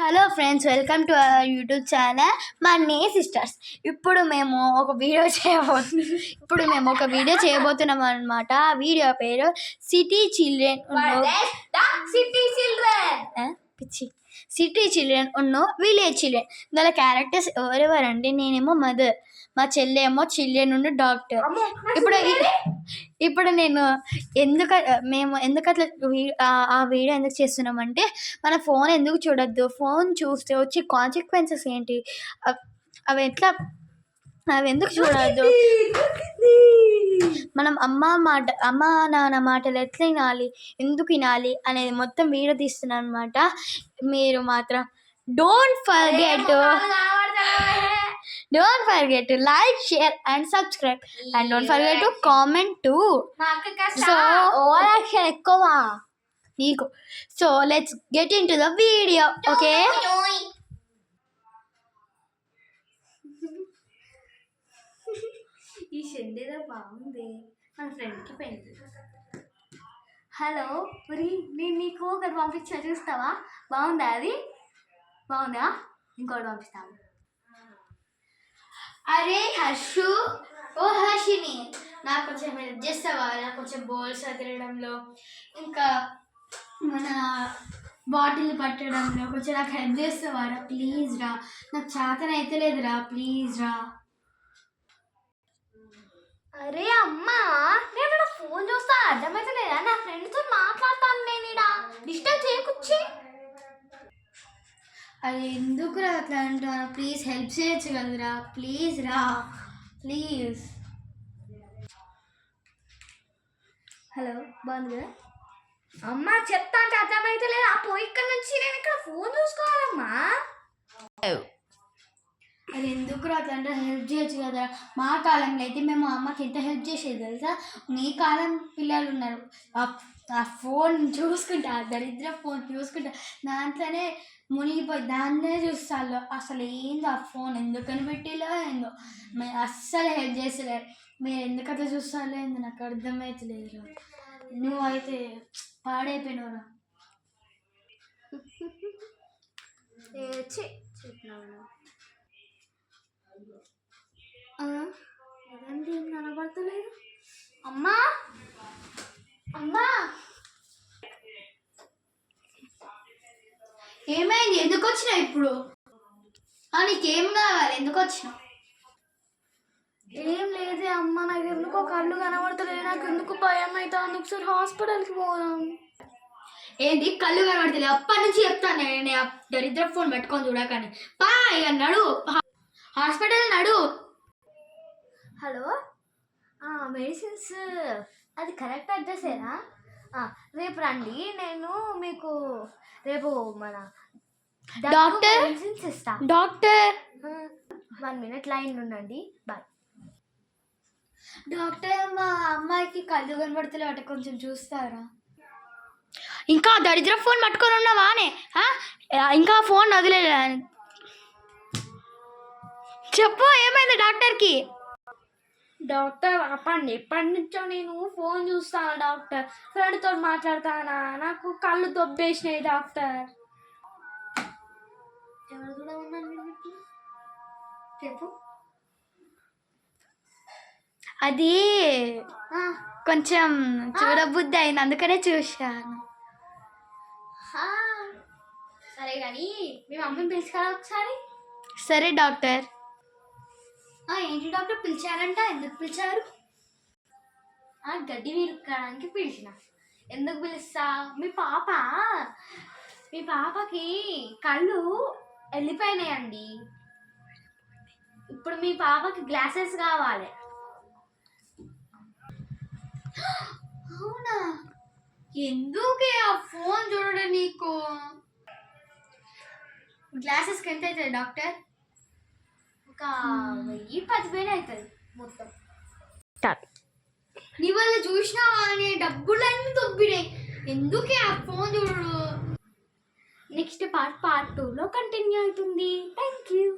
Hello friends, welcome to our YouTube channel money sisters. ఇప్పుడు మేము ఒక చేయబోతున్నాం అనమాట. ఆ వీడియో పేరు సిటీ చిల్డ్రన్ ఉన్ను విలేజ్ చిల్డ్రన్. దాని క్యారెక్టర్స్ ఎవరెవరంటే, నేనేమో మదర్, మా చెల్లెమో చిల్డ్రన్ ఉండు డాక్టర్. ఇప్పుడు నేను ఎందుకు అట్లా ఆ వీడియో ఎందుకు చేస్తున్నామంటే, మన ఫోన్ ఎందుకు చూడొద్దు, ఫోన్ చూస్తే వచ్చే కాన్సిక్వెన్సెస్ ఏంటి, అవి ఎందుకు చూడొద్దు, మనం అమ్మ నాన్న మాటలు ఎట్లా వినాలి, ఎందుకు వినాలి అనేది మొత్తం వీడియో తీస్తున్నాను అనమాట. మీరు మాత్రం don't forget to like, share and subscribe, and don't forget to comment too. So let's get into the video. Okay, ఈ షెండేదో బాగుంది, మన ఫ్రెండ్కి పెయింట్. హలో మరి నేను నీకు ఒకటి పంపించా, చూస్తావా? బాగుందా? అది బాగుందా? ఇంకోటి పంపిస్తాను. అరే హర్షు, ఓ హర్షిని, నాకు కొంచెం హెల్ప్ చేస్తావా? నాకు కొంచెం బౌల్స్ సదరడంలో, ఇంకా మన బాటిల్ పట్టడంలో కొంచెం నాకు హెల్ప్ చేస్తావారా? ప్లీజ్ రా, నాకు చేతన అయితే లేదురా, ప్లీజ్ రా. అరే అమ్మా, నేను ఫోన్ చూస్తా, అర్థమైతే లేదా? నా ఫ్రెండ్తో మాట్లాడతాను, నేను ఇక్కడ డిస్టర్బ్ చేయకొచ్చి. అది ఎందుకు రా అట్లా అంటున్నా? ప్లీజ్ హెల్ప్ చేయొచ్చు కదరా, ప్లీజ్ రా, ప్లీజ్. హలో, బాగుంది కదా? అమ్మా చెప్తా అంటే అర్థమైతే లేదా? పోయి ఇక్కడ నుంచి నేను ఇక్కడ ఫోన్ చూసుకోవాలమ్మా. అది ఎందుకు రా అట్లా అంటే, హెల్ప్ చేయొచ్చు కదరా. మా కాలంలో అయితే మేము అమ్మకి ఎంత హెల్ప్ చేసేది తెలుసా? మీ కాలం పిల్లలు ఉన్నారు, ఆ ఫోన్ చూసుకుంటా, దరిద్ర ఫోన్ చూసుకుంటా, దాంట్లోనే మునిగిపోయి దాన్నే చూస్తాను. అసలు ఏందో ఆ ఫోన్ ఎందుకని పెట్టిలో ఏందో, మేము అస్సలు హెల్ప్ చేస్తలేరు. మీరు ఎందుకు అట్లా చూస్తాలో ఏందో నాకు అర్థమవుతలేదు. నువ్వైతే పాడైపోయినవురా. చెప్పినావు అదేంటి, ఏం కనబడతలేదు? అమ్మా అమ్మా, ఏమైంది? ఎందుకు వచ్చినావు ఇప్పుడు? నీకేం కావాలి? ఎందుకు వచ్చినావు? ఏం లేదే అమ్మ, నాకు ఎందుకో కళ్ళు కనబడతలేదు, నాకు ఎందుకు భయం అవుతుంది. ఒకసారి హాస్పిటల్కి పోదాం. ఏంది కళ్ళు కనబడతలేదు? అప్పటి నుంచి చెప్తాను నేను, దరిద్ర ఫోన్ పెట్టుకొని చూడకని. పా ఇక నడు, హాస్పిటల్ నడు. హలో, మెడిసిన్స్ అది కరెక్ట్ అడ్రస్సేనా? రేపు రండి, నేను మీకు రేపు మన డాక్టర్ మెడిసిన్స్ ఇస్తా. డాక్టర్ 1 minute లైన్ ఉండండి. బాయ్. డాక్టర్, మా అమ్మాయికి కళ్ళు కనబడతలే అట, కొంచెం చూస్తారా? ఇంకా దరిద్ర ఫోన్ పట్టుకొని ఉన్నావానే? ఇంకా ఫోన్ వదిలేదు. చెప్పు, ఏమైంది డాక్టర్కి? డాక్టర్ ఆపండి, ఎప్పటి నుంచో నేను ఫోన్ చూస్తాను డాక్టర్, ఫ్రెండ్తో మాట్లాడతానా, నాకు కళ్ళు దొబ్బేసినాయి డాక్టర్. ఎవరు కూడా ఉన్నాను, చెప్పు. అది కొంచెం చూడబుద్ధి అయింది, అందుకనే చూశాను. సరే కానీ మీ మమ్మీని పిలుచుకోరా ఒకసారి. సరే డాక్టర్. ఏంటి డాక్టర్, పిలిచారంట? ఎందుకు పిలిచారు? గడ్డి వీరుకోవడానికి పిలిచిన. ఎందుకు పిలుస్తా? మీ పాపకి కళ్ళు వెళ్ళిపోయినాయండి. ఇప్పుడు మీ పాపకి గ్లాసెస్ కావాలి. అవునా? ఎందుకే ఆ ఫోన్ చూడడం నీకు? గ్లాసెస్కి ఎంత అవుతుంది డాక్టర్? ఒక 10,000 అవుతుంది మొత్తం. నీ వల్ల చూసినావా అని డబ్బులన్నీ దొబ్బినాయి. ఎందుకే ఆ ఫోన్ చూడడు? నెక్స్ట్ పార్ట్ 2లో కంటిన్యూ అవుతుంది. Thank you.